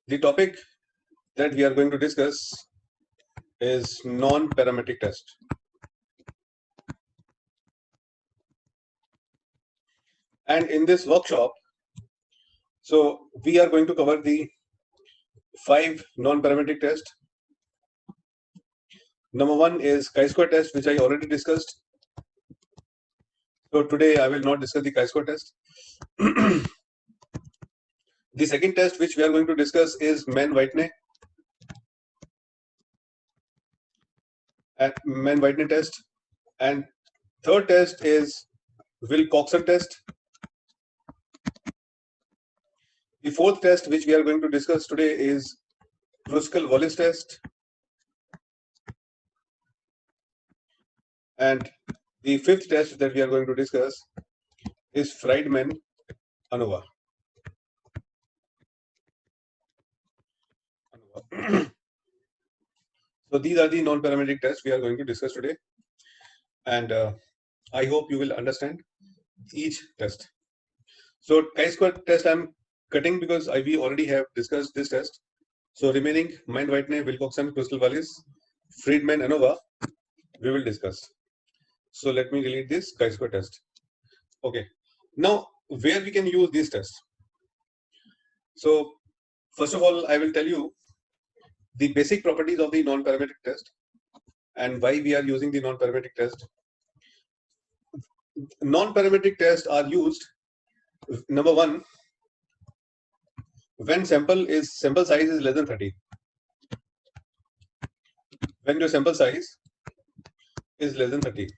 The topic that we are going to discuss is non-parametric test. And in this workshop, so we are going to cover the 5 non-parametric tests. Number 1 is chi-square test, which I already discussed. So today I will not discuss the chi-square test. The second test which we are going to discuss is Mann-Whitney. Mann-Whitney test. And third test is Wilcoxon test. The fourth test which we are going to discuss today is Kruskal-Wallis test. And the fifth test that we are going to discuss is Friedman-ANOVA. So these are the non-parametric tests we are going to discuss today. And I hope you will understand each test. So chi-square test I'm cutting because we already have discussed this test. So remaining Mann-Whitney, Wilcoxon, Kruskal-Wallis, Friedman-ANOVA, we will discuss. So let me delete this chi-square test. Okay. Now, where we can use this test? So first of all, I will tell you the basic properties of the non-parametric test and why we are using the non-parametric test. Non-parametric tests are used, number 1, when sample size is less than 30. When your sample size is less than 30.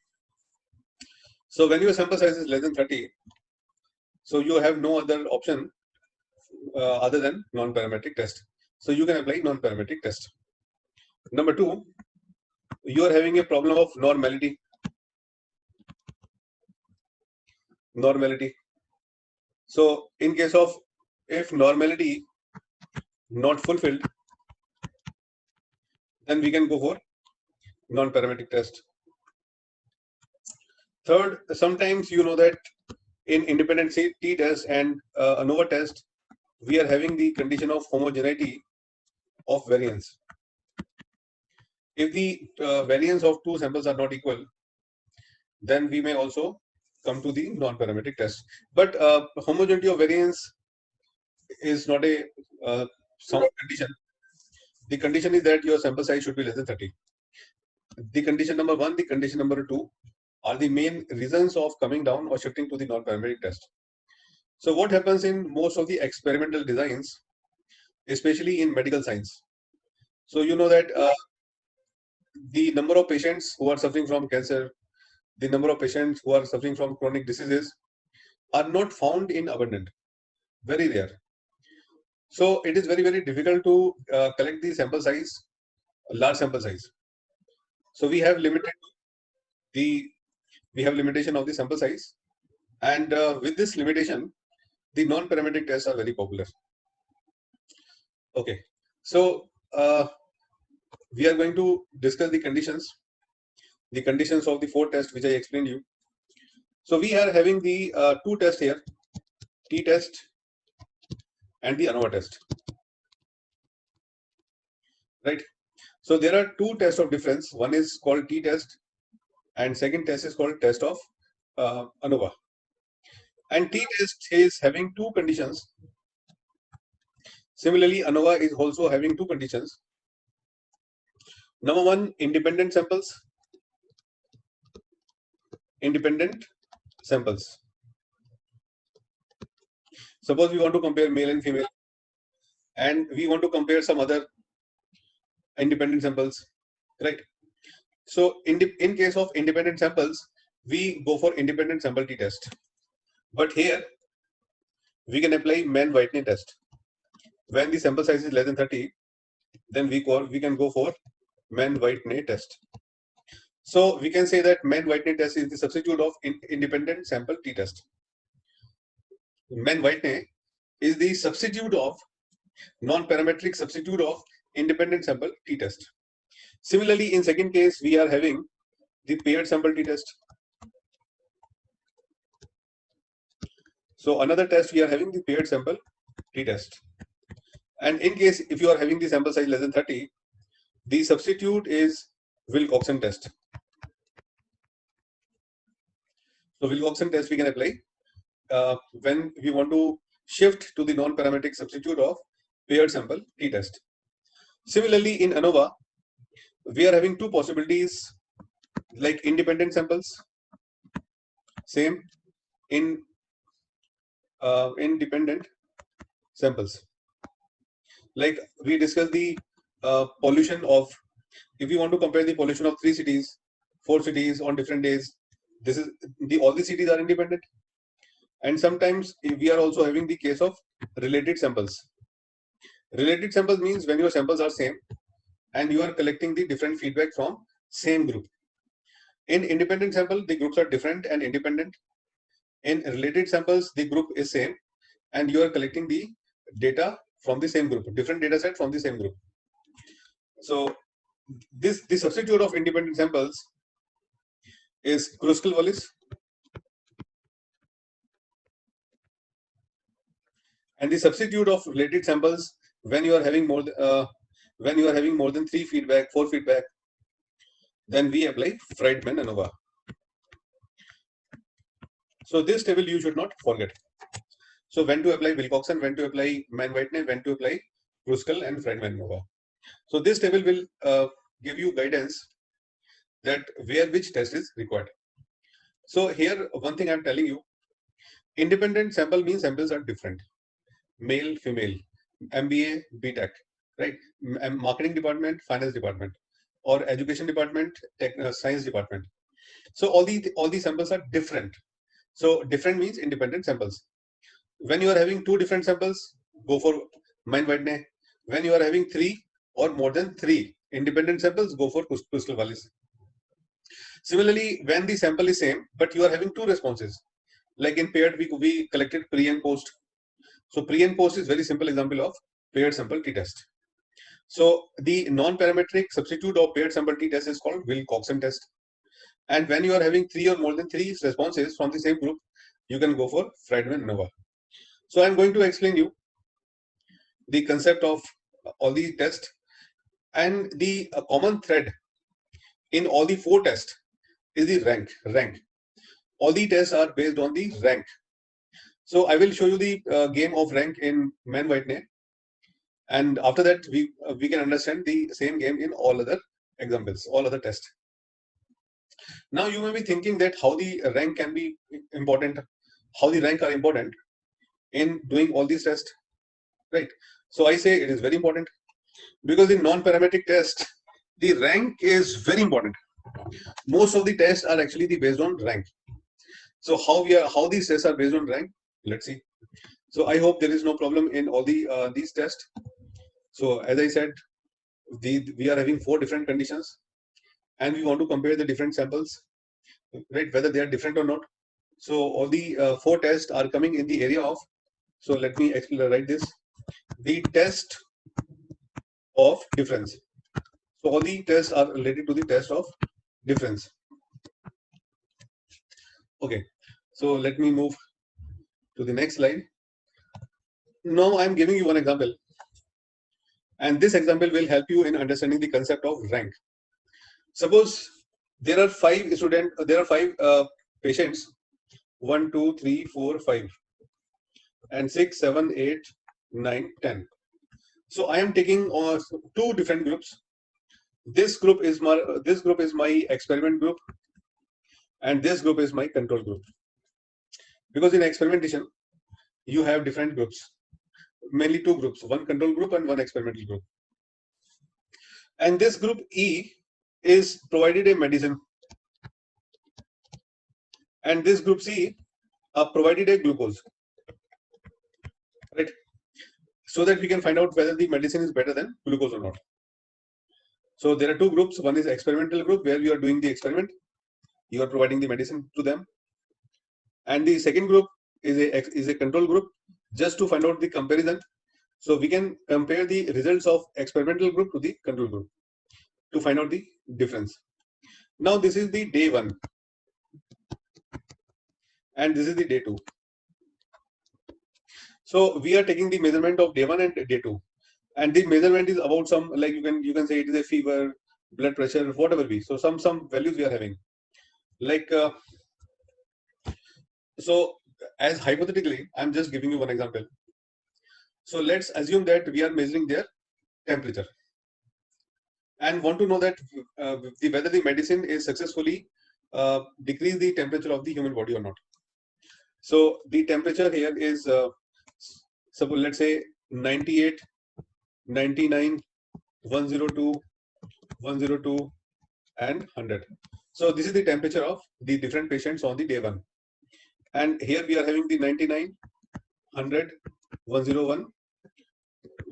So when your sample size is less than 30, so you have no other option other than non-parametric test. So you can apply non-parametric test. Number 2, you are having a problem of normality. So in case of if normality not fulfilled, then we can go for non-parametric test. Third, sometimes you know that in independent t-test and ANOVA test, we are having the condition of homogeneity of variance. If the variance of two samples are not equal, then we may also come to the non-parametric test. But homogeneity of variance is not a sound condition. The condition is that your sample size should be less than 30. The condition number 1, the condition number 2 are the main reasons of coming down or shifting to the non-parametric test. So what happens in most of the experimental designs, especially in medical science? So you know that the number of patients who are suffering from cancer, the number of patients who are suffering from chronic diseases are not found in abundant, very rare. So it is very, very difficult to collect the sample size, large sample size. So we have limitation of the sample size, and with this limitation, the non-parametric tests are very popular. Okay, so we are going to discuss the conditions of the 4 tests which I explained you. So we are having the 2 tests here, t-test and the ANOVA test, right? So there are 2 tests of difference. One is called t-test and second test is called test of ANOVA. And t-test is having 2 conditions. Similarly, ANOVA is also having 2 conditions. Number 1, independent samples. Suppose we want to compare male and female, and we want to compare some other independent samples, right? So in case of independent samples, we go for independent sample t-test. But here, we can apply Mann-Whitney test. When the sample size is less than 30, then we can go for Mann-Whitney test. So we can say that Mann-Whitney test is the substitute of independent sample t-test. Mann-Whitney is the substitute of non-parametric substitute of independent sample t-test. Similarly, in second case, we are having the paired sample t-test. So another test we are having the paired sample t-test. And in case if you are having the sample size less than 30, the substitute is Wilcoxon test. So Wilcoxon test we can apply when we want to shift to the non-parametric substitute of paired sample t-test. Similarly, in ANOVA, we are having two possibilities like independent samples, same in independent samples. Like we discussed the pollution of, if we want to compare the pollution of 3 cities, 4 cities on different days, this is all the cities are independent. And sometimes we are also having the case of related samples. Related samples means when your samples are same and you are collecting the different feedback from same group. In independent sample, the groups are different and independent. In related samples, the group is same and you are collecting the data from the same group, different data set from the same group. So the substitute of independent samples is Kruskal-Wallis, and the substitute of related samples when you are having more than 3 feedback, 4 feedback, then we apply Friedman ANOVA. So this table you should not forget. So when to apply Wilcoxon, when to apply Mann-Whitney, when to apply Kruskal and Friedman ANOVA. So this table will give you guidance that where which test is required. So here one thing I'm telling you, independent sample means samples are different, male, female, MBA, BTech, right? Marketing department, finance department, or education department, science department. So all these samples are different. So different means independent samples. When you are having 2 different samples, go for Mann-Whitney. When you are having 3 or more than 3 independent samples, go for Kruskal-Wallis. Similarly, when the sample is same, but you are having 2 responses, like in paired, we collected pre and post. So pre and post is very simple example of paired sample t-test. So the non-parametric substitute of paired sample t-test is called Wilcoxon test. And when you are having 3 or more than 3 responses from the same group, you can go for Friedman ANOVA. So I'm going to explain you the concept of all the tests, and the common thread in all the 4 tests is the rank. All the tests are based on the rank. So I will show you the game of rank in Mann-Whitney, and after that we can understand the same game in all other examples, all other tests. Now you may be thinking that how the rank can be important, how the rank are important in doing all these tests, right? So I say it is very important because in non-parametric test, the rank is very important. Most of the tests are actually based on rank. So how these tests are based on rank? Let's see. So I hope there is no problem in all these tests. So as I said, we are having 4 different conditions, and we want to compare the different samples, right? Whether they are different or not. So all the 4 tests are coming in the area of. So let me actually write this: the test of difference. So all the tests are related to the test of difference. Okay, so let me move to the next slide. Now I'm giving you one example, and this example will help you in understanding the concept of rank. Suppose there are 5 patients, 1, 2, 3, 4, 5, and 6, 7, 8, 9, 10. So I am taking 2 different groups. This group is my experiment group, and this group is my control group. Because in experimentation, you have different groups, mainly 2 groups, one control group and one experimental group. And this group E is provided a medicine, and this group C provided a glucose, right? So that we can find out whether the medicine is better than glucose or not. So there are 2 groups. One is experimental group, where you are doing the experiment, you are providing the medicine to them, and the second group is a control group, just to find out the comparison. So we can compare the results of experimental group to the control group to find out the difference. Now this is the day 1, and this is the day 2. So we are taking the measurement of day 1 and day 2. and the measurement is about some, like you can say it is a fever, blood pressure, whatever be. So some values we are having, like so as hypothetically, I'm just giving you one example. So let's assume that we are measuring their temperature and want to know that whether the medicine is successfully decrease the temperature of the human body or not. So the temperature here is suppose let's say 98, 99, 102, 102 and 100. So this is the temperature of the different patients on the day one. And here we are having the 99, 100, 101,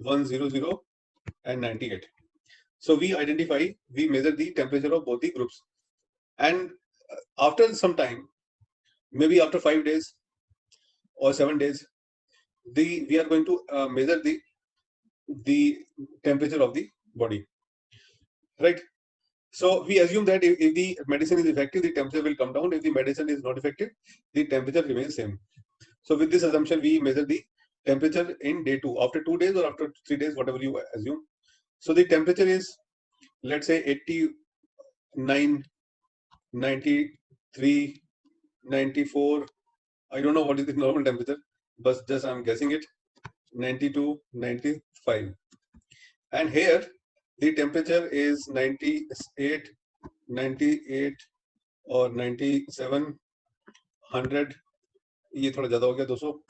100 and 98. So we measure the temperature of both the groups. And after some time, maybe after 5 days or 7 days, we are going to measure the temperature of the body, right? So we assume that if the medicine is effective, the temperature will come down. If the medicine is not effective, the temperature remains same. So with this assumption, we measure the temperature in day 2, after 2 days or after 3 days, whatever you assume. So the temperature is, let's say 89, 93, 94. I don't know what is the normal temperature, but just I'm guessing it. 92, 95. And here the temperature is 98, 98 or 97, 100. ये थोड़ा ज़्यादा हो गया 200.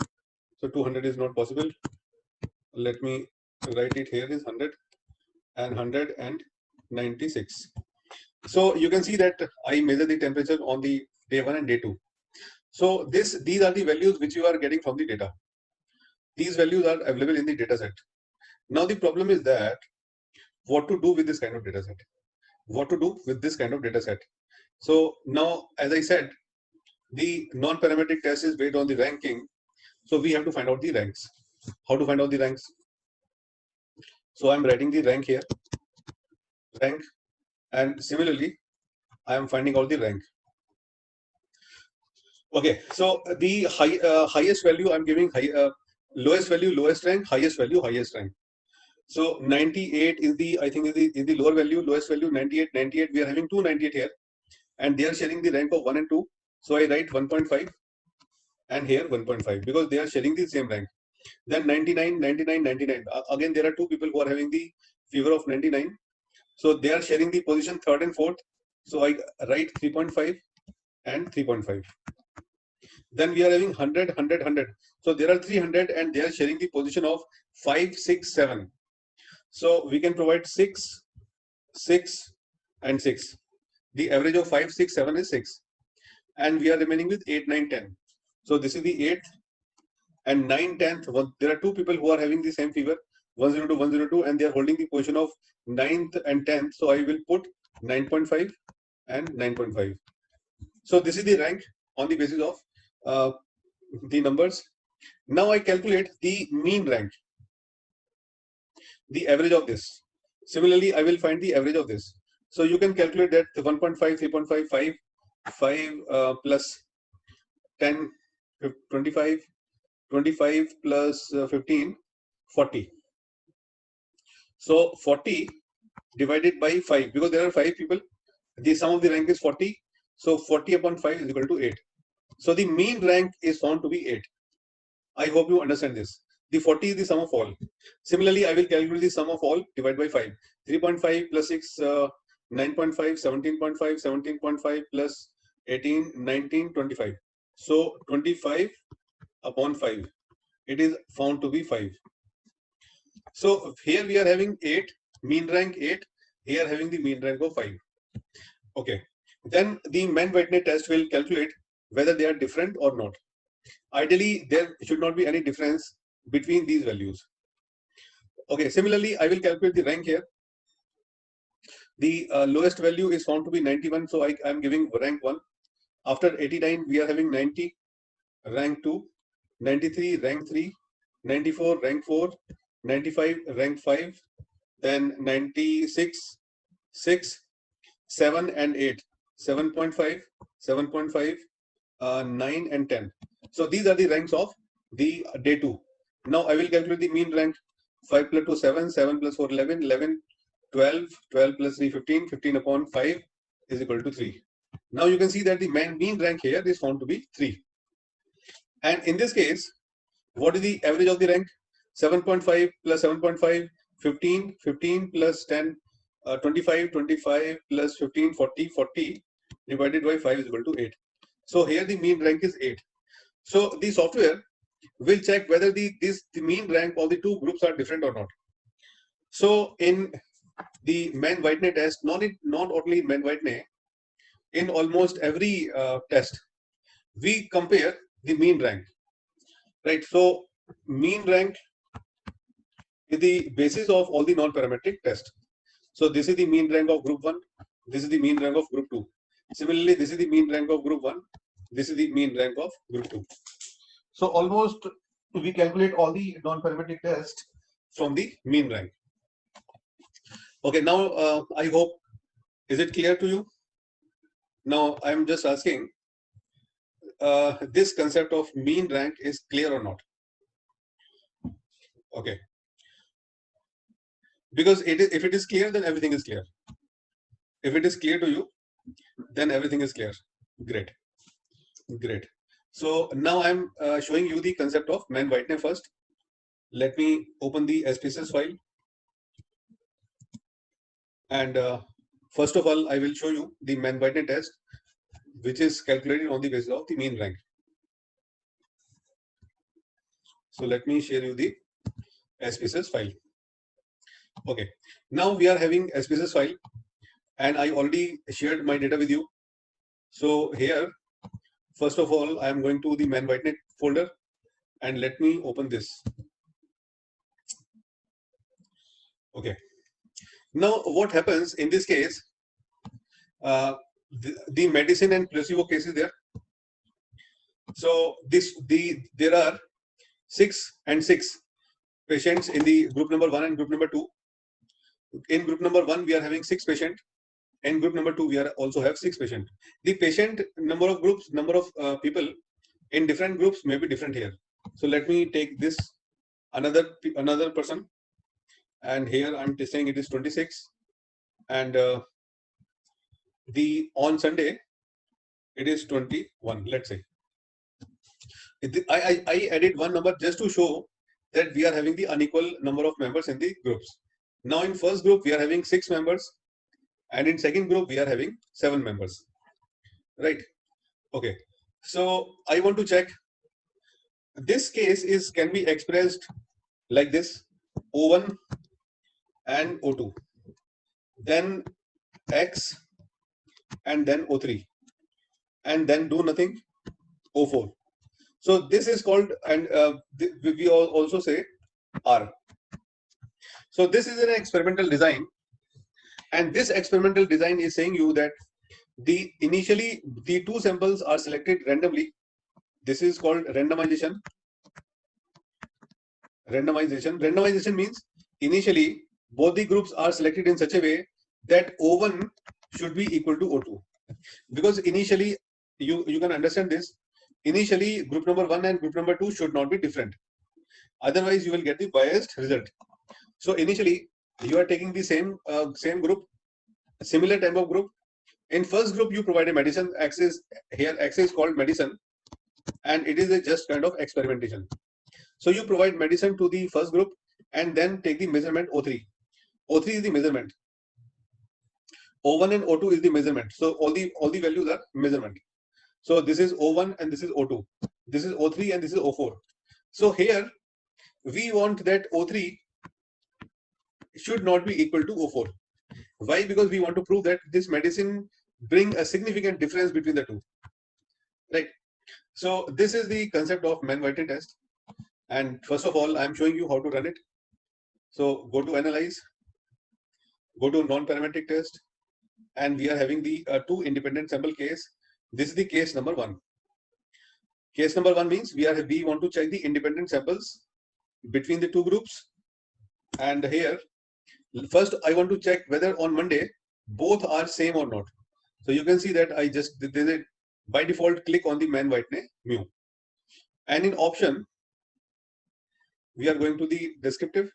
So 200 is not possible. Let me write it here is 100 and 196. So you can see that I measure the temperature on the day 1 and day 2. So these are the values which you are getting from the data. These values are available in the data set. Now the problem is that what to do with this kind of data set? What to do with this kind of data set? So now, as I said, the non-parametric test is based on the ranking. So we have to find out the ranks. How to find out the ranks? So I'm writing the rank here, rank, and similarly, I am finding out the rank. Okay, so the highest value I'm giving lowest value, lowest rank, highest value, highest rank. So 98 is the, I think is the lower value, lowest value 98, 98. We are having 298 here, and they are sharing the rank of 1 and 2. So I write 1.5 and here 1.5 because they are sharing the same rank. Then 99, 99, 99. Again, there are two people who are having the fever of 99. So they are sharing the position 3rd and 4th. So I write 3.5 and 3.5. Then we are having 100, 100, 100. So there are 300 and they are sharing the position of 5, 6, 7. So we can provide 6, 6 and 6. The average of 5, 6, 7 is 6. And we are remaining with 8, 9, 10. So this is the 8th and 9, 10th. There are two people who are having the same fever, 102, 102, and they are holding the position of 9th and 10th. So I will put 9.5 and 9.5. So this is the rank on the basis of the numbers. Now I calculate the mean rank, the average of this. Similarly, I will find the average of this. So you can calculate that 1.5, 3.5, 5 plus 10, 25, 25 plus 15, 40. So 40 divided by 5, because there are 5 people, the sum of the rank is 40. So 40 upon 5 is equal to 8. So the mean rank is found to be 8. I hope you understand this. The 40 is the sum of all. Similarly, I will calculate the sum of all divided by 5. 3.5 plus 6, 9.5, 17.5, 17.5 plus 18, 19, 25. So 25 upon 5. It is found to be 5. So here we are having 8, mean rank 8. Here having the mean rank of 5. Okay. Then the Mann-Whitney test will calculate whether they are different or not. Ideally, there should not be any difference between these values. Okay, similarly, I will calculate the rank here. The lowest value is found to be 91, so I am giving rank 1. After 89, we are having 90, rank 2, 93, rank 3, 94, rank 4, 95, rank 5, then 96, 6, 7 and 8, 7.5, 7.5, 9 and 10. So these are the ranks of the day 2. Now I will calculate the mean rank. 5 plus 2, 7, 7 plus 4, 11, 11, 12, 12 plus 3, 15, 15 upon 5 is equal to 3. Now you can see that the mean rank here is found to be 3. And in this case, what is the average of the rank? 7.5 plus 7.5, 15, 15 plus 10, 25, 25 plus 15, 40, 40 divided by 5 is equal to 8. So here the mean rank is 8. So the software will check whether the mean rank of the two groups are different or not. So in the Mann-Whitney test, not only in Mann-Whitney, in almost every test, we compare the mean rank, right? So mean rank is the basis of all the non-parametric tests. So this is the mean rank of group 1, this is the mean rank of group 2. Similarly, this is the mean rank of group 1, this is the mean rank of group 2. So almost we calculate all the non-parametric tests from the mean rank. Okay, now I hope, is it clear to you? Now I'm just asking, this concept of mean rank is clear or not? Okay. Because if it is clear, then everything is clear. If it is clear to you, then everything is clear. Great. Great. So now I'm showing you the concept of Mann-Whitney first. Let me open the SPSS file. And first of all, I will show you the Mann-Whitney test, which is calculated on the basis of the mean rank. So let me share you the SPSS file. Okay. Now we are having SPSS file, and I already shared my data with you. So here, first of all, I am going to the Mann-Whitney folder, and let me open this. Okay. Now, what happens in this case? The medicine and placebo case is there. So there are 6 and 6 patients in the group number 1 and group number 2. In group number 1, we are having 6 patients. In group number 2, we are also have 6 patients. The patient number of groups, number of people in different groups may be different here. So let me take this another person, and here I'm saying it is 26, and on Sunday it is 21. Let's say I added one number just to show that we are having the unequal number of members in the groups. Now in first group we are having 6 members, and in second group we are having 7 members, right? Okay, so I want to check. This case can be expressed like this: O1 and O2, then X, and then O3, and then do nothing, O4. So this is called, and we also say R. So this is an experimental design, and this experimental design is saying you that initially the 2 samples are selected randomly. This is called randomization. Randomization means initially both the groups are selected in such a way that O1 should be equal to O2. Because initially, you can understand this. Initially, group number 1 and group number 2 should not be different. Otherwise, you will get the biased result. So initially, you are taking the same group, similar type of group. In first group, you provide a medicine. Axis is called medicine, and it is a just kind of experimentation. So you provide medicine to the first group, and then take the measurement O3. O3 is the measurement. O1 and O2 is the measurement. So all the values are measurement. So this is O1 and this is O2. This is O3 and this is O4. So here we want that O3 should not be equal to O4. Why? Because we want to prove that this medicine bring a significant difference between the two. Right. So this is the concept of Mann-Whitney test. And first of all, I'm showing you how to run it. So go to analyze, go to non-parametric test, and we are having the 2 independent sample case. This is the case number 1. Case number 1 means we want to check the independent samples between the 2 groups. And here, first I want to check whether on Monday both are same or not. So you can see that I just did it by default. Click on the Mann-Whitney mu, and in option we are going to the descriptive,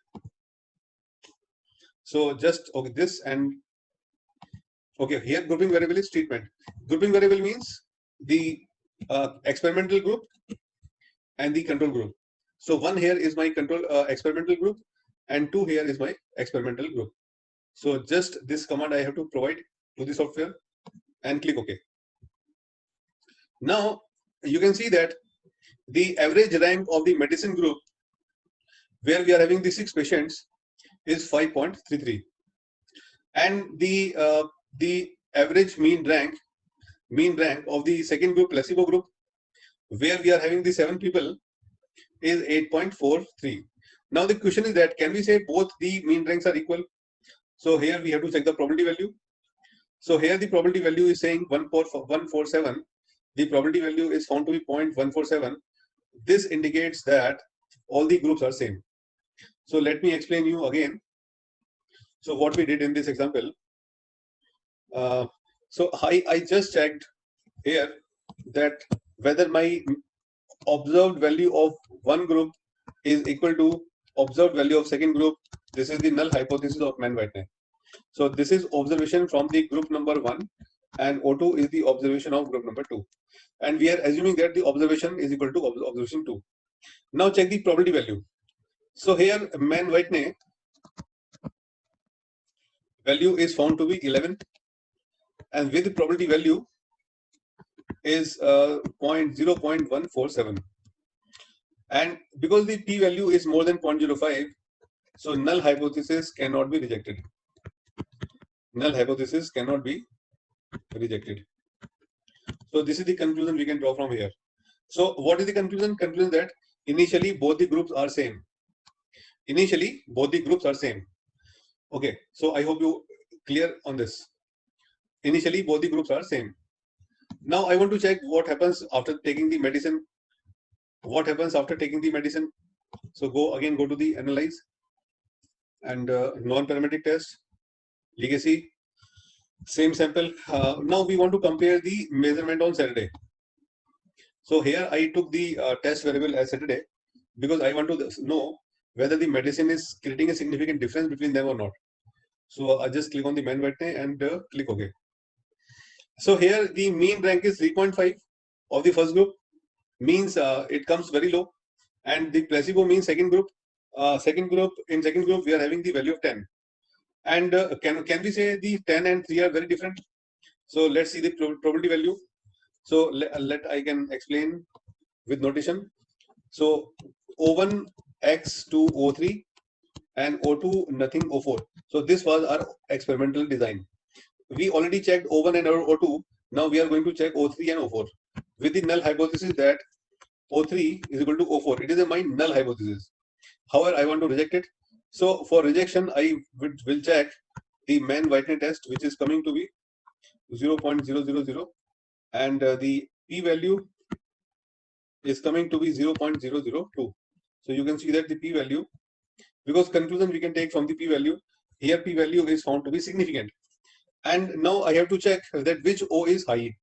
So just okay, this and okay, here grouping variable is treatment. Grouping variable means the experimental group and the control group. So one here is my control experimental group and two here is my experimental group. So just this command I have to provide to the software and click OK. Now you can see that the average rank of the medicine group, where we are having the 6 patients, is 5.33, and the average mean rank of the second group, placebo group, where we are having the 7 people, is 8.43. Now the question is that can we say both the mean ranks are equal? So here we have to check the probability value. So here the probability value is saying 147. The probability value is found to be 0.147. This indicates that all the groups are same. So let me explain you again. So what we did in this example. So I just checked here that whether my observed value of one group is equal to observed value of second group. This is the null hypothesis of Mann-Whitney. So this is observation from the group number 1 and O2 is the observation of group number 2. And we are assuming that the observation is equal to observation 2. Now check the probability value. So here Mann-Whitney value is found to be 11 and with the probability value is 0.147. And because the p-value is more than 0.05, so null hypothesis cannot be rejected. Null hypothesis cannot be rejected. So this is the conclusion we can draw from here. So what is the conclusion? Conclusion that initially both the groups are same. Initially both the groups are same. Okay, so I hope you clear on this. Initially both the groups are same. Now I want to check what happens after taking the medicine. What happens after taking the medicine? So go to the analyze and non-parametric test, legacy, same sample. Now we want to compare the measurement on Saturday. So here I took the test variable as Saturday because I want to know whether the medicine is creating a significant difference between them or not. So I just click on the Mann-Whitney and click OK. So here the mean rank is 3.5 of the first group, means it comes very low, and the placebo means second group. In second group we are having the value of 10. And can we say the 10 and 3 are very different? So let's see the probability value. So I can explain with notation. So O1 X to O3 and O2 nothing O4. So this was our experimental design. We already checked O1 and O2. Now we are going to check O3 and O4 with the null hypothesis that O3 is equal to O4. It is my null hypothesis. However, I want to reject it. So for rejection, I will check the Mann-Whitney test, which is coming to be 0.000, and the p-value is coming to be 0.002. So you can see that the p-value, because conclusion we can take from the p-value, here p-value is found to be significant. And now I have to check that which O is high.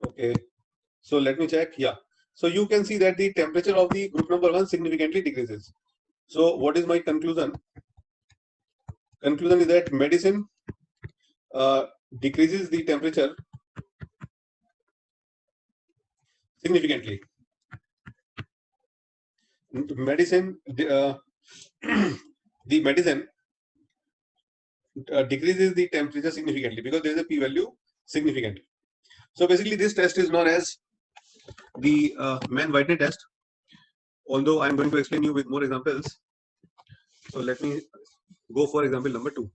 Okay, so let me check. Yeah, so you can see that the temperature of the group number 1 significantly decreases. So what is my conclusion? Conclusion is that medicine decreases the temperature significantly. Medicine, the medicine decreases the temperature significantly because there is a p-value significant. So basically this test is known as the Mann-Whitney test, although I am going to explain you with more examples. So let me go for example number 2,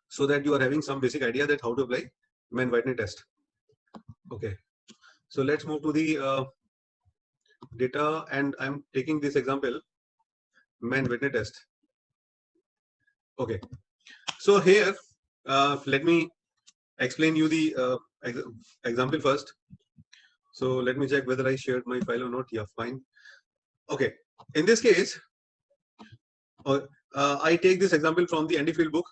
so that you are having some basic idea that how to apply Mann-Whitney test. Okay, so let's move to the data, and I'm taking this example Mann-Whitney test. Okay, so here let me explain you the example first. So let me check whether I shared my file or not. Yeah, fine. Okay, in this case I take this example from the Andy Field book,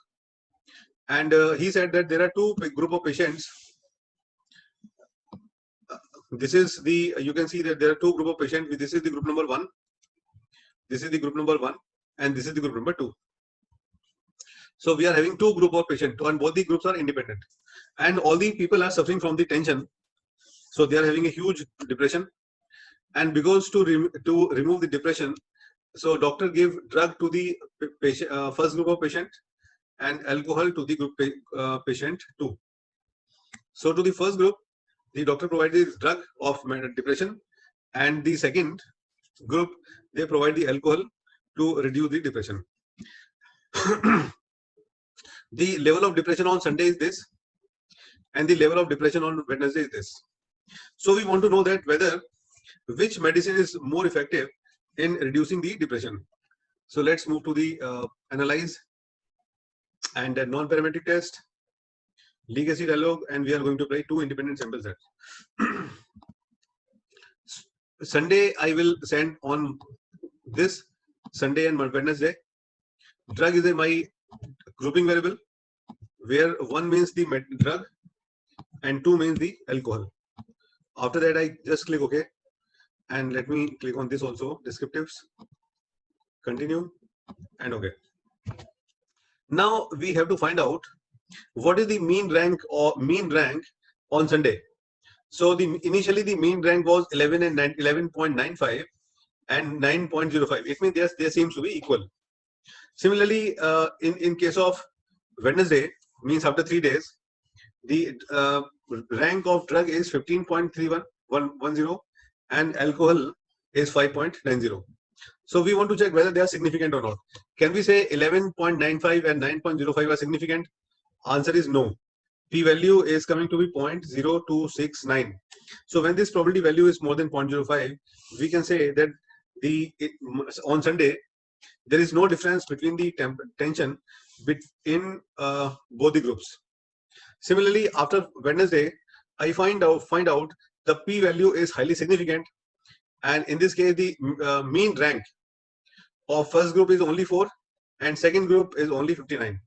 and he said that there are two group of patients. This is the, you can see that there are two group of patients. This is the group number 1. This is the group number 1, and this is the group number 2. So we are having 2 group of patients, and both the groups are independent, and all the people are suffering from the tension. So they are having a huge depression, and because to remove the depression, so doctor gave drug to the patient, first group of patient, and alcohol to the group patient 2. So to the first group, the doctor provided the drug of depression, and the second group, they provide the alcohol to reduce the depression. The level of depression on Sunday is this, and the level of depression on Wednesday is this. So we want to know that whether which medicine is more effective in reducing the depression. So let's move to the analyze and a non-parametric test, legacy dialogue, and we are going to apply 2 independent sample sets. Sunday I will send on this Sunday and Wednesday. Drug is my grouping variable, where 1 means the drug and 2 means the alcohol. After that, I just click OK, and let me click on this also, descriptives, continue, and OK. Now we have to find out what is the mean rank on Sunday. So initially the mean rank was 11.95 and 9.05. It means they seems to be equal. Similarly, in case of Wednesday, means after 3 days, the rank of drug is 15.3110 and alcohol is 5.90. So we want to check whether they are significant or not. Can we say 11.95 and 9.05 are significant? Answer is no. P-value is coming to be 0.0269. So when this probability value is more than 0.05, we can say that on Sunday, there is no difference between the tension in both the groups. Similarly, after Wednesday, I find out the p-value is highly significant, and in this case, the mean rank of first group is only 4, and second group is only 59.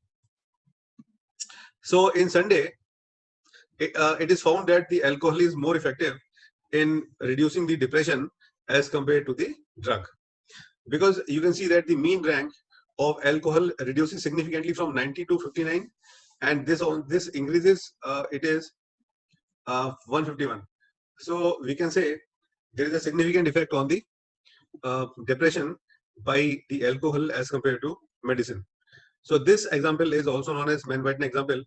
So in Sunday, it is found that the alcohol is more effective in reducing the depression as compared to the drug, because you can see that the mean rank of alcohol reduces significantly from 90 to 59, and this increases, it is 151. So we can say there is a significant effect on the depression by the alcohol as compared to medicine. So this example is also known as Mann-Whitney example,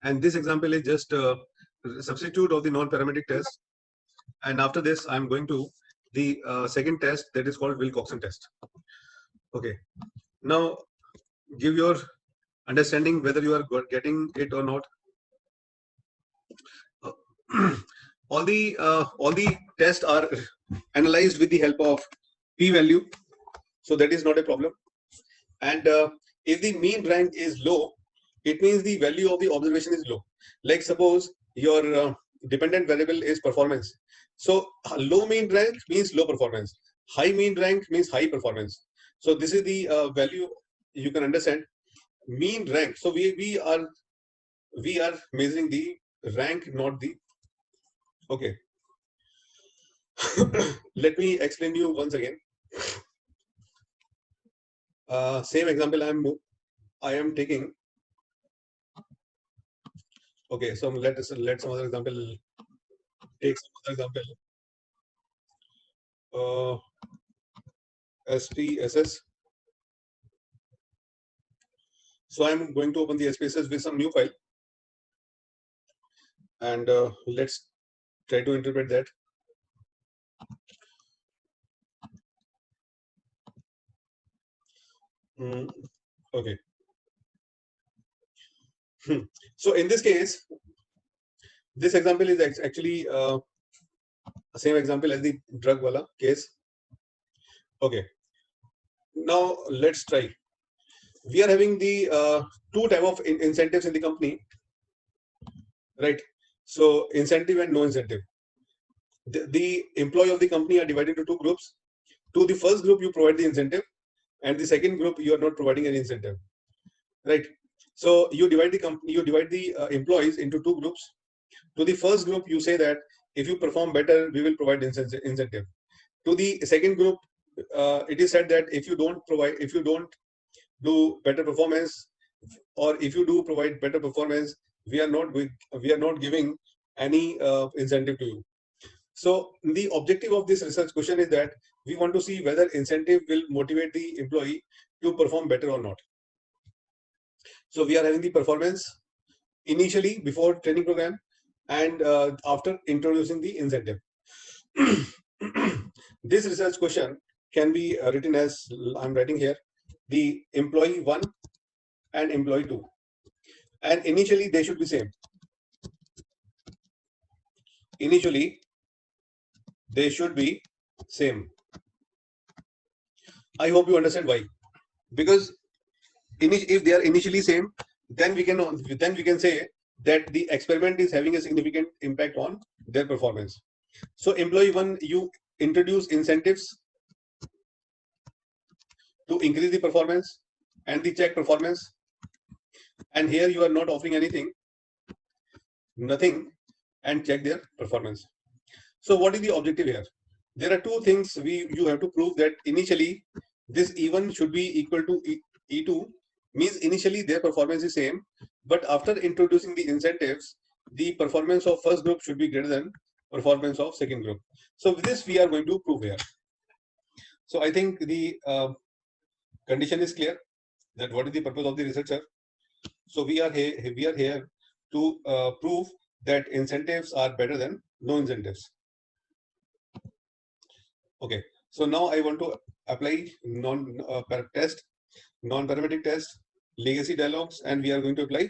and this example is just a substitute of the non-parametric test. And after this, I'm going to the second test, that is called Wilcoxon test. Okay, now give your understanding whether you are getting it or not. All the tests are analyzed with the help of p-value, so that is not a problem. And if the mean rank is low, it means the value of the observation is low. Like suppose your dependent variable is performance. So low mean rank means low performance. High mean rank means high performance. So this is the value you can understand. Mean rank. So we are measuring the rank, not the. Okay. Let me explain you once again. Same example I am taking. Okay, so let some other example. Take some other example. SPSS. So I'm going to open the SPSS with some new file, and let's try to interpret that. Okay. So in this case, this example is actually same example as the drug wala case. Okay. Now let's try. We are having the 2 type of incentives in the company, right? So incentive and no incentive. The employee of the company are divided into 2 groups. To the first group, you provide the incentive, and the second group, you are not providing any incentive, right? So you divide the employees into 2 groups. To the first group, you say that if you perform better, we will provide incentive. To the second group, it is said that if you don't do better performance, or if you do provide better performance, we are not giving any incentive to you. So the objective of this research question is that we want to see whether incentive will motivate the employee to perform better or not. So we are having the performance initially before training program and after introducing the incentive. This research question can be written as I'm writing here, the employee 1 and employee 2, and initially they should be same. Initially they should be same. I hope you understand why. Because if they are initially same, then we can say that the experiment is having a significant impact on their performance. So employee 1, you introduce incentives to increase the performance and the check performance, and here you are not offering nothing, and check their performance. So what is the objective here? There are two things you have to prove, that initially this E1 should be equal to E2, means initially their performance is same, but after introducing the incentives, the performance of first group should be greater than performance of second group. So with this we are going to prove here. So I think the condition is clear, that what is the purpose of the researcher. So we are here to prove that incentives are better than no incentives. Okay, so now I want to apply non-parametric test, legacy dialogues, and we are going to apply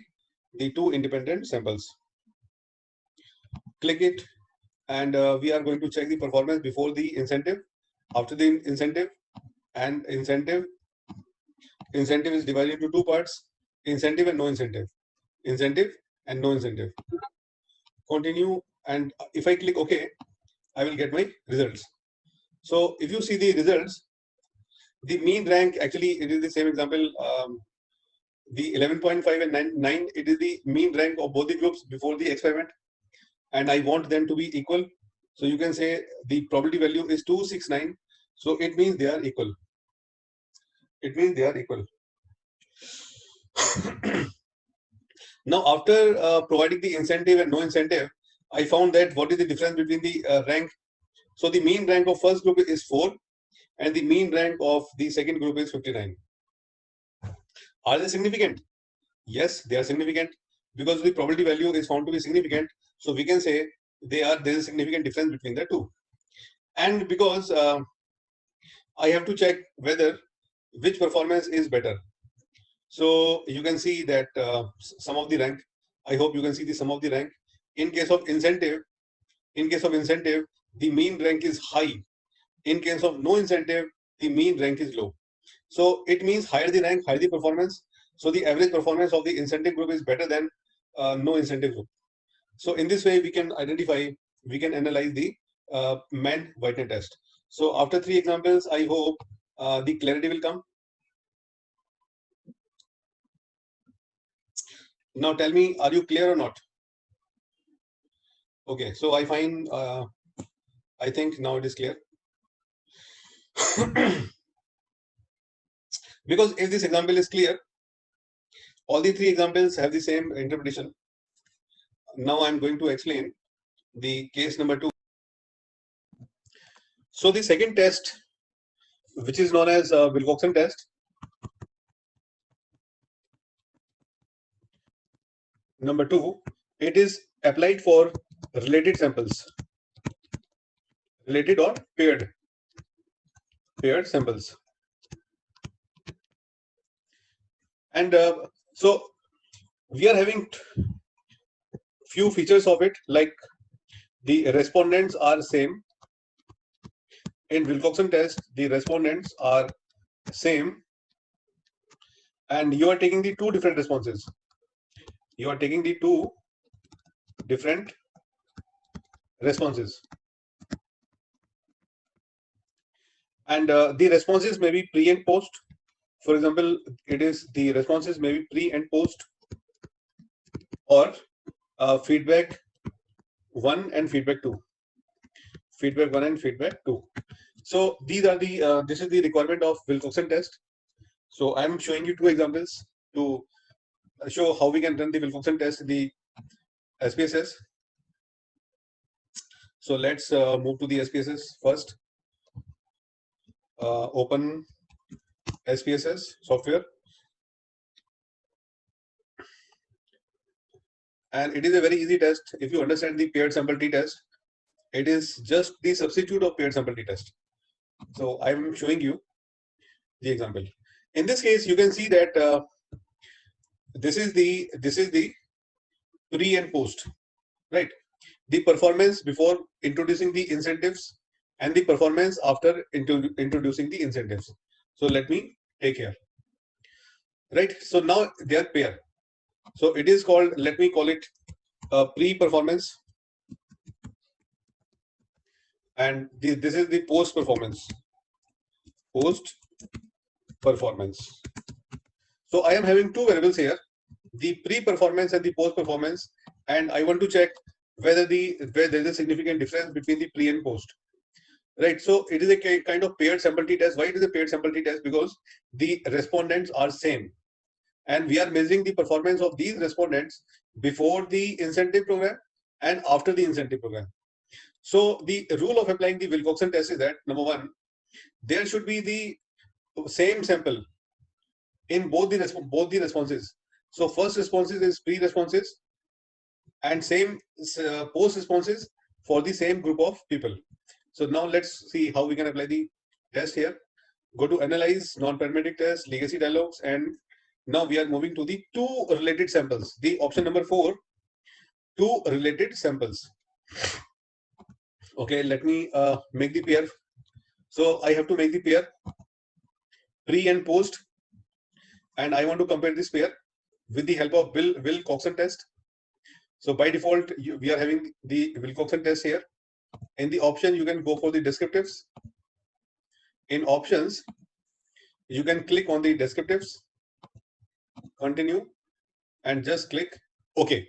the two independent samples. Click it, and we are going to check the performance before the incentive, after the incentive, and incentive. Incentive is divided into two parts: incentive and no incentive. Incentive and no incentive. Continue, and if I click OK, I will get my results. So if you see the results, the mean rank, actually it is the same example, the 11.5 and 9, it is the mean rank of both the groups before the experiment, and I want them to be equal. So you can say the probability value is 269, so it means they are equal. It means they are equal. Now after providing the incentive and no incentive, I found that what is the difference between the rank. So the mean rank of first group is 4 and the mean rank of the second group is 59. Are they significant? Yes, they are significant, because the probability value is found to be significant. So we can say there is a significant difference between the two. And because I have to check whether which performance is better. So you can see that sum of the rank. I hope you can see the sum of the rank. In case of incentive, the mean rank is high. In case of no incentive, the mean rank is low. So it means higher the rank, higher the performance. So the average performance of the incentive group is better than no incentive group. So in this way, we can analyze the Mann-Whitney test. So after 3 examples, I hope the clarity will come. Now tell me, are you clear or not? Okay, so I think now it is clear. Because if this example is clear, all the 3 examples have the same interpretation. Now I'm going to explain the case number 2. So the second test, which is known as Wilcoxon test, number 2, it is applied for related samples, related or paired samples. And so we are having few features of it, like the respondents are same. In Wilcoxon test, the respondents are same, and you are taking the 2 different responses. You are taking the 2 different responses, and the responses may be pre and post. For example, the responses may be pre and post, or feedback 1 and feedback 2. Feedback 1 and feedback 2. So these are the this is the requirement of Wilcoxon test. So I'm showing you two examples to show how we can run the Wilcoxon test in the SPSS. So let's move to the SPSS first. Open SPSS software, and it is a very easy test. If you understand the paired sample t-test, it is just the substitute of paired sample t-test. So I'm showing you the example. In this case, you can see that this is the pre and post, right? The performance before introducing the incentives and the performance after introducing the incentives. So let me take here, right? So now they are pair. So it is called, let me call it pre-performance, and this is the post-performance. Post-performance. So I am having two variables here, the pre-performance and the post-performance, and I want to check whether there is a significant difference between the pre and post. Right, so it is a kind of paired sample t-test. Why it is a paired sample t-test? Because the respondents are same, and we are measuring the performance of these respondents before the incentive program and after the incentive program. So the rule of applying the Wilcoxon test is that, number one, there should be the same sample in both the responses. So first responses is pre-responses and same post responses for the same group of people. So now let's see how we can apply the test here. Go to analyze, non-parametric test, legacy dialogues, and now we are moving to the two related samples. The option number 4, two related samples. Okay, let me make the pair. So I have to make the pair pre and post, and I want to compare this pair with the help of Wilcoxon test. So by default, we are having the Wilcoxon test here. In the option, you can go for the descriptives. In options, you can click on the descriptives, continue, and just click OK.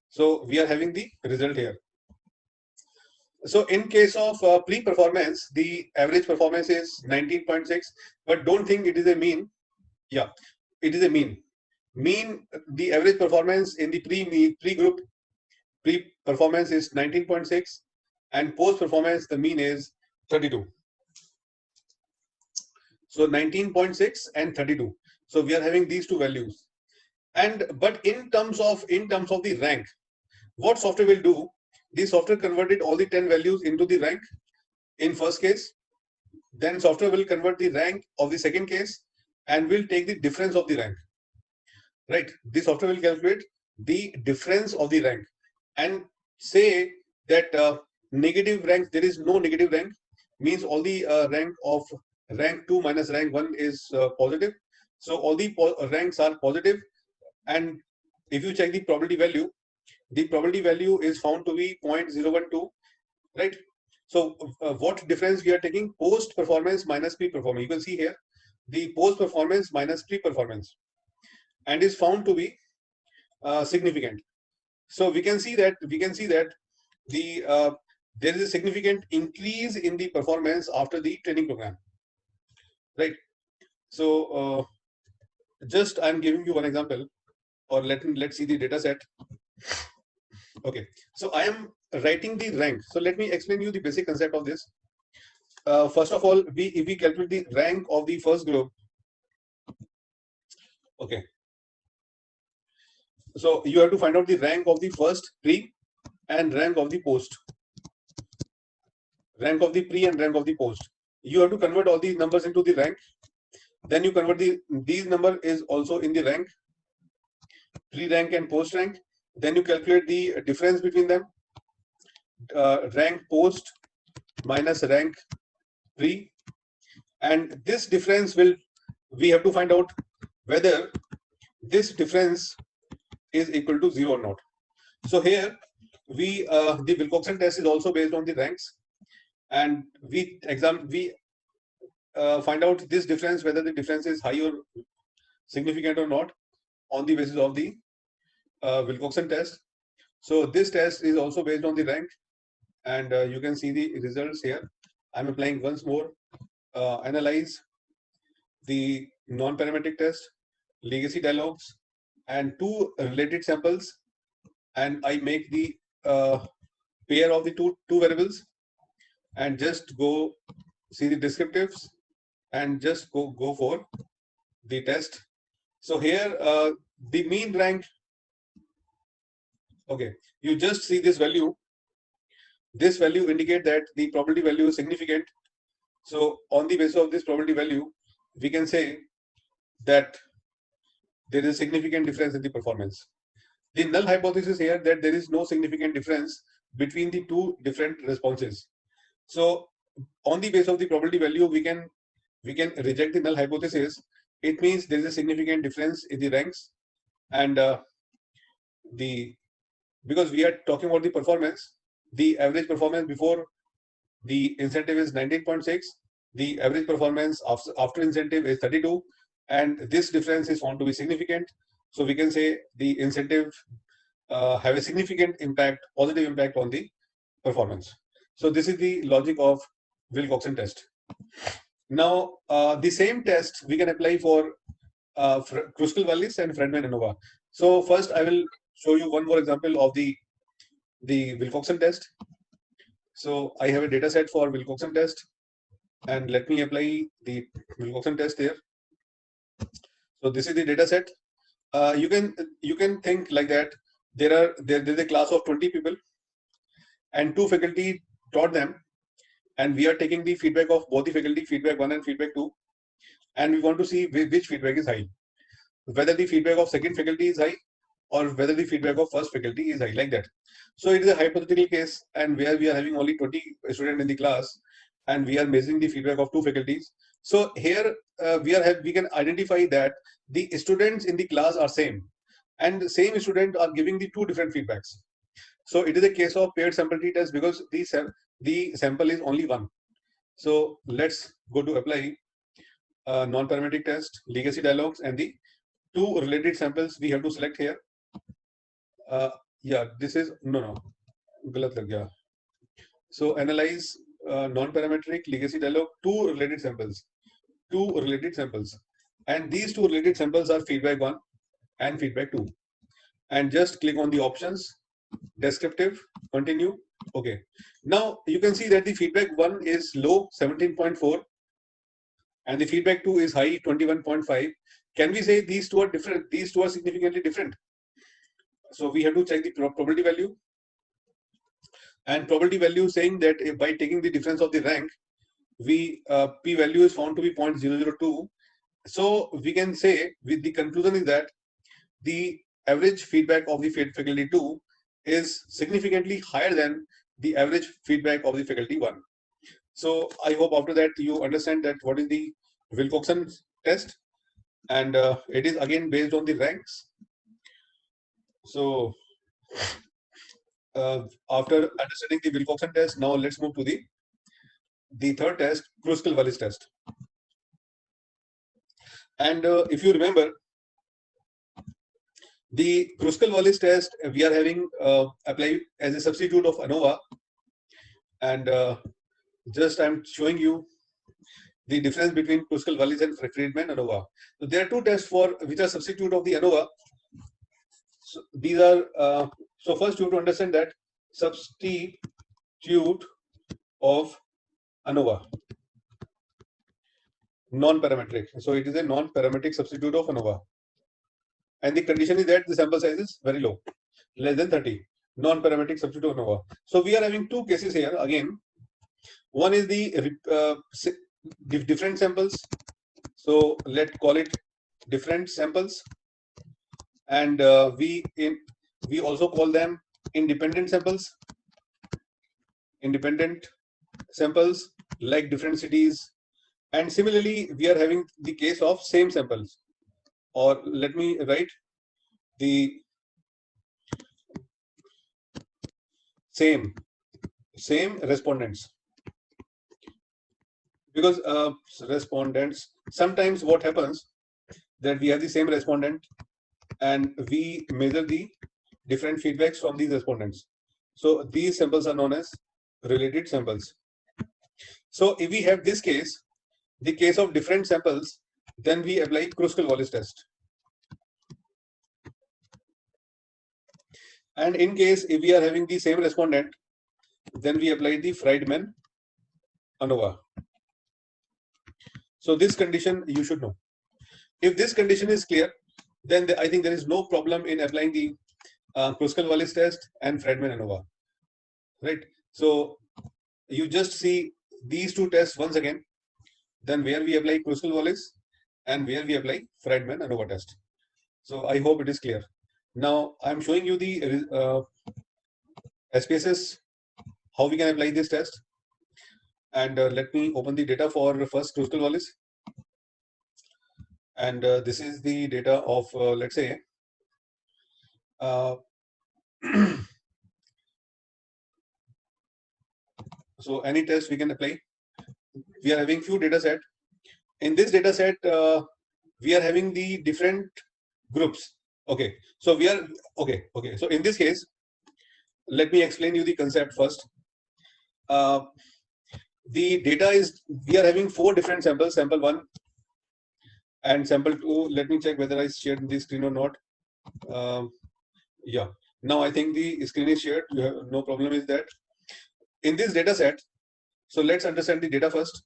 So we are having the result here. So in case of pre-performance, the average performance is 19.6, but don't think it is a mean. Yeah, it is a mean. Mean, the average performance in the pre-group pre-performance is 19.6, and post-performance the mean is 32. So 19.6 and 32. So we are having these two values. And but in terms of the rank, what software will do? The software converted all the 10 values into the rank in first case. Then software will convert the rank of the second case and will take the difference of the rank. Right? The software will calculate the difference of the rank and say that negative rank, there is no negative rank, means all the rank of rank 2 minus rank 1 is positive. So all the ranks are positive, and if you check the probability value is found to be 0.012, right? So what difference we are taking? Post performance minus pre-performance. You can see here the post performance minus pre-performance, and is found to be significant. So we can see that the there is a significant increase in the performance after the training program, right? So just I'm giving you one example, or let's see the data set. Okay, so I am writing the rank. So let me explain you the basic concept of this. First of all, if we calculate the rank of the first group, okay. So you have to find out the rank of the first pre and rank of the post. Rank of the pre and rank of the post. You have to convert all these numbers into the rank. Then you convert these number is also in the rank, pre-rank and post-rank. Then you calculate the difference between them. Rank post minus rank pre, and this difference we have to find out whether this difference is equal to 0 or not. So here the Wilcoxon test is also based on the ranks, and we find out this difference, whether the difference is high or significant or not, on the basis of the Wilcoxon test. So this test is also based on the rank, and you can see the results here. I'm applying once more, analyze the non-parametric test, legacy dialogues, and two related samples, and I make the pair of the two variables, and just go see the descriptives, and just go for the test. So here the mean rank. Okay, you just see this value. This value indicate that the probability value is significant. So on the basis of this probability value, we can say that there is a significant difference in the performance. The null hypothesis here that there is no significant difference between the two different responses. So on the basis of the probability value, we can reject the null hypothesis. It means there is a significant difference in the ranks, and because we are talking about the performance, the average performance before the incentive is 19.6. The average performance after incentive is 32, and this difference is found to be significant. So we can say the incentive have a significant impact, positive impact on the performance. So this is the logic of Wilcoxon test. Now the same test we can apply for Kruskal-Wallis and Friedman-ANOVA. So first I will show you one more example of the Wilcoxon test. So I have a data set for Wilcoxon test, and let me apply the Wilcoxon test here. So this is the data set. You can think like that. There is a class of 20 people, and 2 faculty taught them, and we are taking the feedback of both the faculty, feedback 1 and feedback 2, and we want to see which feedback is high, whether the feedback of second faculty is high or whether the feedback of first faculty is high, like that. So it is a hypothetical case, and where we are having only 20 students in the class, and we are measuring the feedback of 2 faculties. So here we can identify that the students in the class are same, and the same student are giving the 2 different feedbacks. So it is a case of paired sample t-test because the sample is only one. So let's go to apply non-parametric test, legacy dialogues, and the 2 related samples we have to select here. Yeah, this is no, galat lag gaya. So analyze non-parametric legacy dialogue, 2 related samples, and these 2 related samples are feedback 1 and feedback 2, and just click on the options, descriptive, continue. Okay, now you can see that the feedback 1 is low, 17.4, and the feedback 2 is high, 21.5. Can we say these two are different? These two are significantly different. So we have to check the probability value, and probability value saying that by taking the difference of the rank, we p value is found to be 0.002. So we can say with the conclusion is that the average feedback of the faculty 2 is significantly higher than the average feedback of the faculty 1. So I hope after that you understand that what is the Wilcoxon test, and it is again based on the ranks. So after understanding the Wilcoxon test, now let's move to the third test, Kruskal-Wallis test. And if you remember, the Kruskal-Wallis test we are having applied as a substitute of ANOVA, and just I'm showing you the difference between Kruskal-Wallis and Friedman-ANOVA. So there are 2 tests for which are substitute of the ANOVA. So these are so first you have to understand that substitute of ANOVA, non-parametric. So it is a non-parametric substitute of ANOVA, and the condition is that the sample size is very low, less than 30. Non-parametric substitute of ANOVA. So we are having 2 cases here again. One is the different samples. So let's call it different samples, and we also call them independent samples. Independent samples like different cities, and similarly we are having the case of same samples, or let me write the same respondents, because respondents, sometimes what happens that we have the same respondent and we measure the different feedbacks from these respondents. So these samples are known as related samples. So if we have this case, the case of different samples, then we apply Kruskal-Wallis test. And in case if we are having the same respondent, then we apply the Friedman-ANOVA. So this condition you should know. If this condition is clear, then I think there is no problem in applying the Kruskal-Wallis test and Friedman-ANOVA. Right. So you just see these two tests once again, then where we apply Kruskal-Wallis and where we apply Friedman-ANOVA test. So I hope it is clear. Now I'm showing you the SPSS, how we can apply this test. And let me open the data for first Kruskal-Wallis. And this is the data of, let's say, so any test we can apply. We are having few data set. In this data set, we are having the different groups. Okay, so we are okay. So in this case, let me explain you the concept first. The data is, we are having 4 different samples, sample 1 and sample 2. Let me check whether I shared the screen or not. Yeah, now I think the screen is shared. You have no problem with that. In this data set, so let's understand the data first.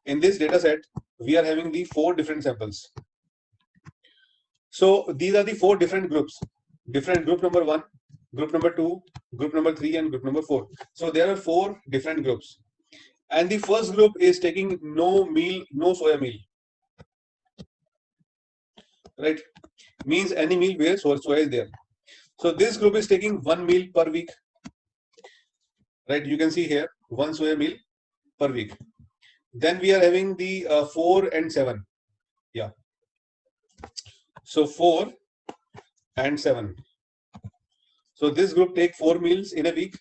In this data set, we are having the 4 different samples. So these are the 4 different groups. Different group number 1, group number 2, group number 3, and group number 4. So there are 4 different groups. And the first group is taking no meal, no soya meal. Right? Means any meal where soya is there. So this group is taking 1 meal per week. Right? You can see here 1 soya meal per week. Then we are having the 4 and 7. Yeah. So 4 and 7. So this group take 4 meals in a week,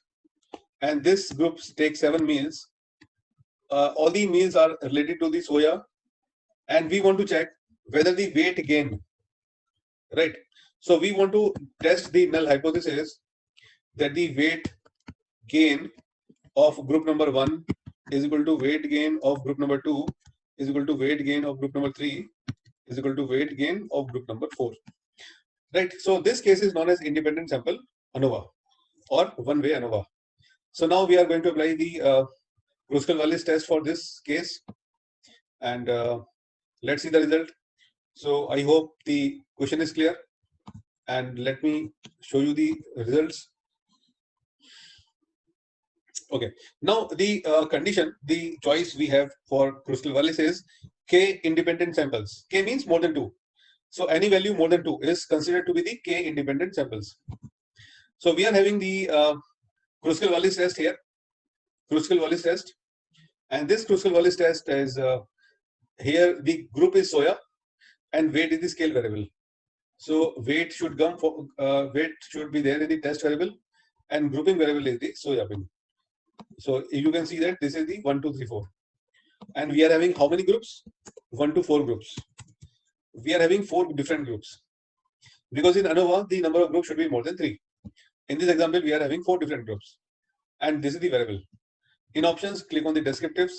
and this group take 7 meals. All the meals are related to the soya, and we want to check whether the weight gain. Right. So we want to test the null hypothesis that the weight gain of group number 1 is equal to weight gain of group number 2 is equal to weight gain of group number 3 is equal to weight gain of group number 4. Right. So this case is known as independent sample ANOVA or one-way ANOVA. So now we are going to apply the Kruskal-Wallis test for this case, and let's see the result. So I hope the question is clear, and let me show you the results. Okay, now the condition, the choice we have for Kruskal-Wallis is K independent samples. K means more than 2. So any value more than 2 is considered to be the K independent samples. So we are having the Kruskal-Wallis test here, Kruskal-Wallis test, and this Kruskal-Wallis test is here the group is soya and weight is the scale variable. So weight should come for weight should be there in the test variable, and grouping variable is the soya bean. So you can see that this is the 1, 2, 3, 4, and we are having how many groups? 1 to 4 groups. We are having 4 different groups, because in ANOVA the number of groups should be more than 3. In this example, we are having 4 different groups, and this is the variable. In options, click on the descriptives,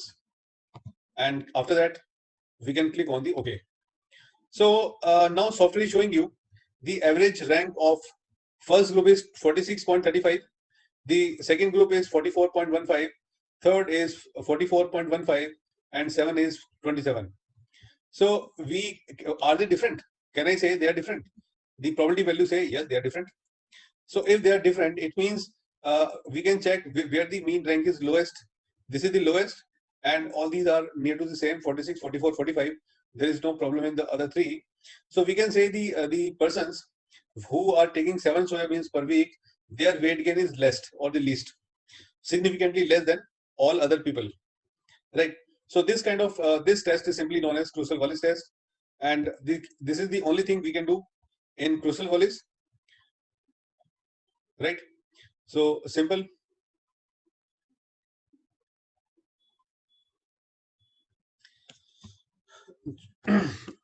and after that, we can click on the OK. So now software is showing you the average rank of first group is 46.35, the second group is 44.15, third is 44.15, and 7 is 27. So are they different? Can I say they are different? The probability value say yes, they are different. So if they are different, it means we can check where the mean rank is lowest. This is the lowest, and all these are near to the same 46, 44, 45. There is no problem in the other 3. So we can say the persons who are taking 7 soybeans per week, their weight gain is less or the least, significantly less than all other people. Right. So this kind of this test is simply known as Kruskal-Wallis test, and this is the only thing we can do in Kruskal-Wallis. Right. So simple.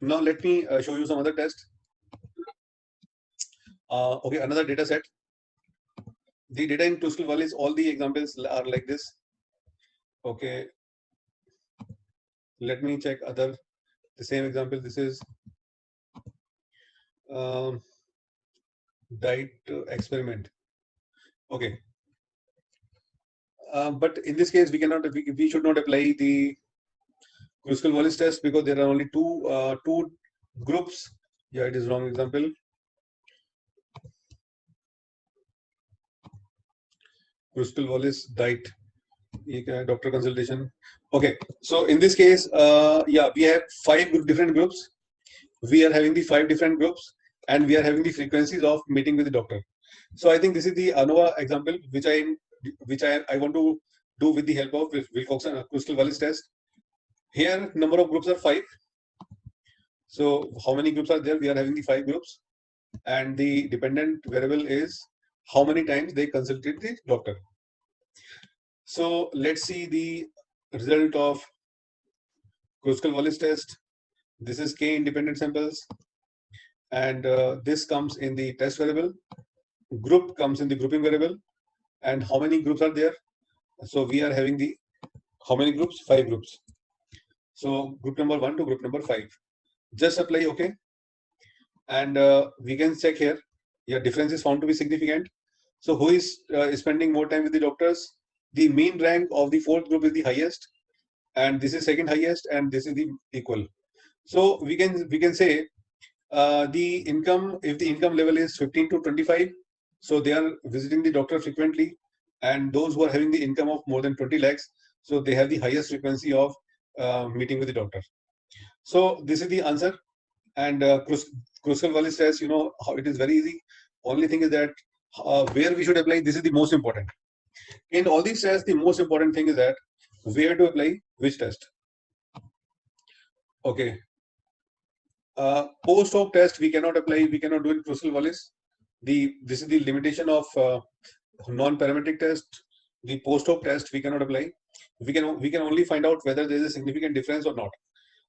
Now let me show you some other test. Okay, another data set. The data in Kruskal-Wallis, all the examples are like this. Okay. Let me check the same example. This is diet experiment. Okay. But in this case, we should not apply the Kruskal-Wallis test because there are only two groups. Yeah, it is wrong example. Kruskal-Wallis diet, doctor consultation. Okay, so in this case, yeah, we have five different groups. We are having the five different groups, and we are having the frequencies of meeting with the doctor. So I think this is the ANOVA example, which I want to do with the help of Wilcoxon Kruskal-Wallis test. Here, number of groups are 5. So how many groups are there? We are having the 5 groups, and the dependent variable is how many times they consulted the doctor. So let's see the result of Kruskal-Wallis test. This is K independent samples, and this comes in the test variable. Group comes in the grouping variable, and how many groups are there? So we are having the how many groups? 5 groups. So group number 1 to group number 5. Just apply OK, and we can check here. Yeah, difference is found to be significant. So who is spending more time with the doctors? The mean rank of the 4th group is the highest, and this is second highest, and this is the equal. So we can say the income, if the income level is 15 to 25, so they are visiting the doctor frequently, and those who are having the income of more than 20 lakhs, so they have the highest frequency of meeting with the doctor. So this is the answer. And Kruskal-Wallis test, you know how it is very easy. Only thing is that where we should apply, this is the most important. In all these tests, the most important thing is that where to apply which test. Okay. Post hoc test we cannot apply, we cannot do in Kruskal-Wallis. This is the limitation of non-parametric test. The post hoc test we cannot apply. We can only find out whether there is a significant difference or not.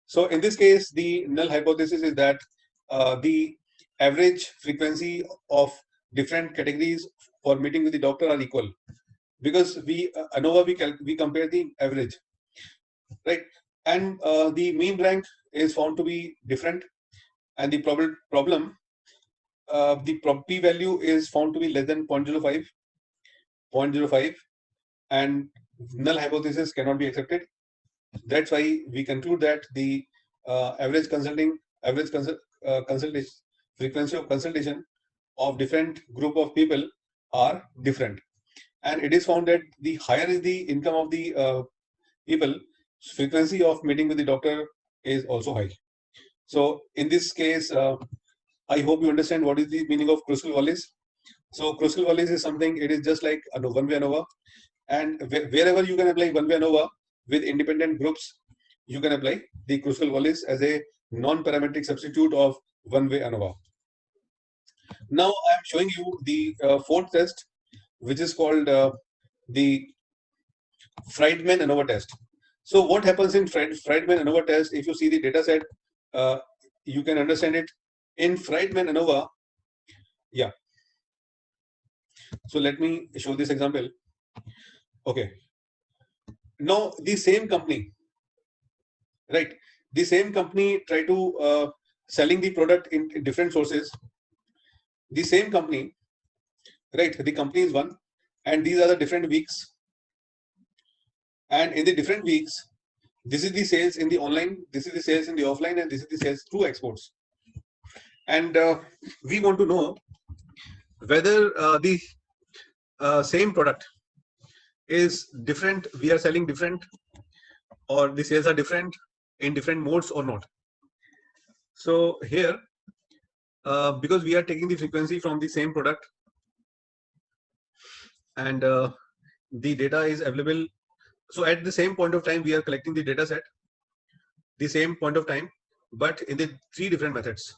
So in this case, the null hypothesis is that the average frequency of different categories for meeting with the doctor are equal, because ANOVA we compare the average, right? And the mean rank is found to be different, and the problem the p value is found to be less than 0.05, and null hypothesis cannot be accepted. That's why we conclude that the average consultation frequency of consultation of different group of people are different, and it is found that the higher is the income of the people, frequency of meeting with the doctor is also high. So in this case, I hope you understand what is the meaning of Kruskal-Wallis. So Kruskal-Wallis is something, it is just like a one-way ANOVA, and wherever you can apply one-way ANOVA with independent groups, you can apply the Kruskal-Wallis as a non-parametric substitute of one-way ANOVA. Now I am showing you the 4th test, which is called the Friedman ANOVA test. So what happens in Friedman ANOVA test? If you see the data set, you can understand it. In Friedman ANOVA, yeah. So let me show this example. Okay. Now the same company, right? The same company try to selling the product in different sources. The same company, right? The company is one, and these are the different weeks. And in the different weeks, this is the sales in the online, this is the sales in the offline, and this is the sales through exports. And we want to know whether the same product is different, we are selling different, or the sales are different in different modes or not. So here, because we are taking the frequency from the same product, and the data is available. So at the same point of time, we are collecting the data set, the same point of time, but in the 3 different methods.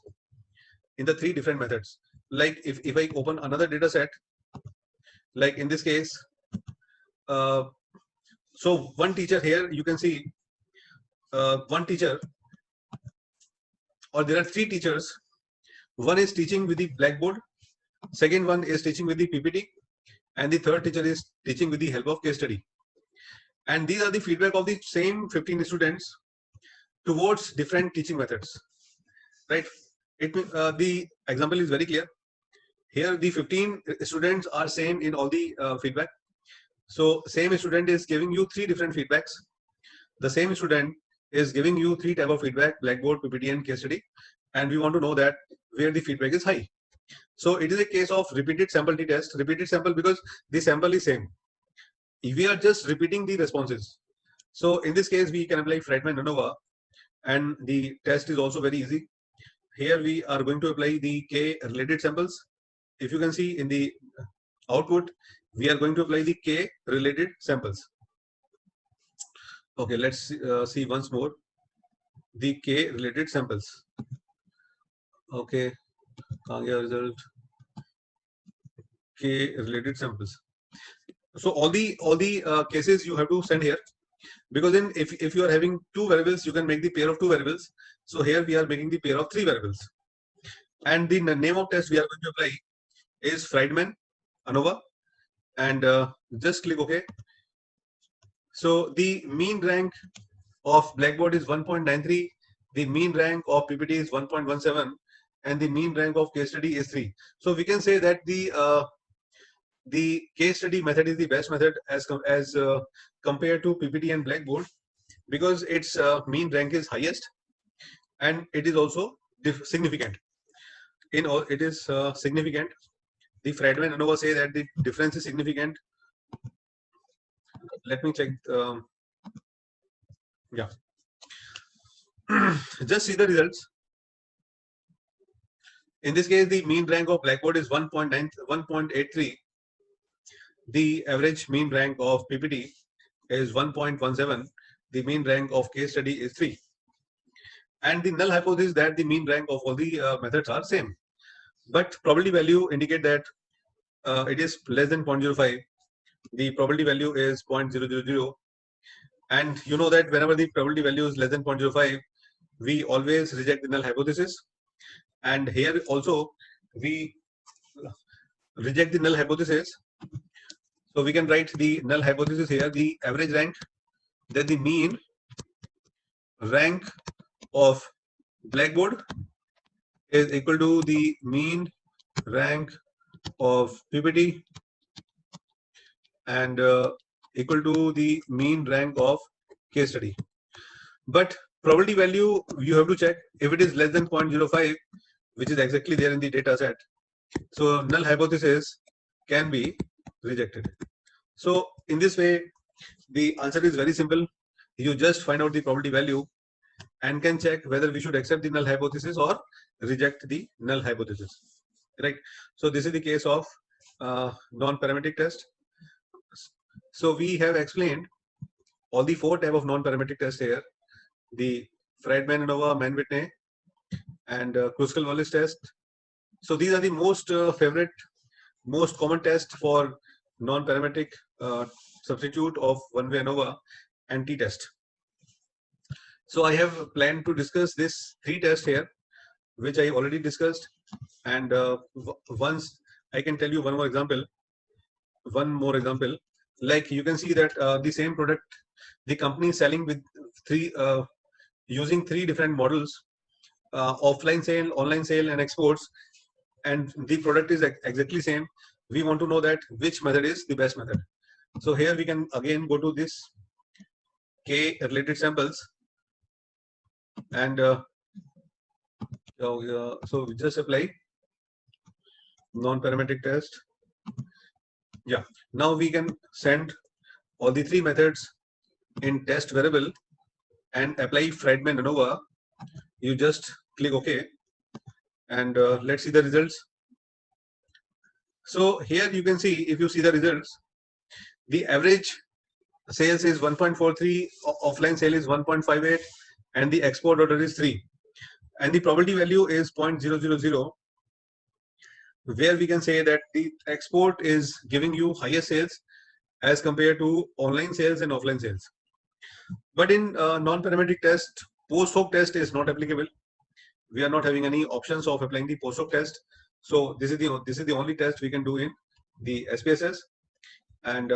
In the 3 different methods. Like if I open another data set, like in this case, so one teacher here, you can see one teacher, or there are 3 teachers. One is teaching with the blackboard, second one is teaching with the PPT, and the third teacher is teaching with the help of case study. And these are the feedback of the same 15 students. towards different teaching methods, right? The example is very clear. Here the 15 students are same in all the feedback. So same student is giving you 3 different feedbacks. The same student is giving you 3 type of feedback: Blackboard, PPT, and case study. And we want to know that where the feedback is high. So it is a case of repeated sample t-test. Repeated sample because the sample is same. We are just repeating the responses. So in this case, we can apply Friedman ANOVA, and the test is also very easy. Here we are going to apply the K related samples. If you can see in the output, we are going to apply the K related samples. Okay, let's see once more the K related samples. Okay, result K related samples. So all the cases you have to send here, because then if you are having 2 variables, you can make the pair of 2 variables. So here we are making the pair of 3 variables, and the name of test we are going to apply is Friedman ANOVA, and just click OK. So the mean rank of Blackboard is 1.93, the mean rank of PPT is 1.17, and the mean rank of case study is 3. So we can say that the case study method is the best method as compared to PPT and Blackboard, because its mean rank is highest, and it is also significant. It is significant. The Friedman ANOVA say that the difference is significant. Let me check. Yeah. Just see the results. In this case, the mean rank of Blackboard is 1.83. The average mean rank of PPT is 1.17. The mean rank of case study is 3. And the null hypothesis is that the mean rank of all the methods are same. But probability value indicate that it is less than 0.05. The probability value is 0.000. And you know that whenever the probability value is less than 0.05, we always reject the null hypothesis. And here also we reject the null hypothesis. So we can write the null hypothesis here: the average rank, then the mean rank of Blackboard is equal to the mean rank of PPT, and equal to the mean rank of case study. But probability value you have to check if it is less than 0.05, which is exactly there in the data set. So null hypothesis can be rejected. So in this way, the answer is very simple. You just find out the probability value and can check whether we should accept the null hypothesis or reject the null hypothesis, right? So this is the case of non-parametric test. So we have explained all the 4 type of non-parametric tests here: the Friedman ANOVA, Mann-Whitney, and Kruskal-Wallis test. So these are the most favorite, most common test for non-parametric substitute of one-way ANOVA and t-test. So I have planned to discuss this 3 tests here, which I already discussed, and once I can tell you one more example. Like you can see that the same product, the company is selling with using 3 different models: offline sale, online sale, and exports, and the product is exactly same. We want to know that which method is the best method. So here we can again go to this K related samples, and so we just apply non-parametric test. Yeah, now we can send all the 3 methods in test variable and apply Friedman ANOVA. You just click OK, and let's see the results. So here you can see, if you see the results, the average sales is 1.43, offline sale is 1.58, and the export order is 3, and the probability value is 0.000, where we can say that the export is giving you higher sales as compared to online sales and offline sales. But in non-parametric test, post-hoc test is not applicable. We are not having any options of applying the post-hoc test. So this is the only test we can do in the SPSS, and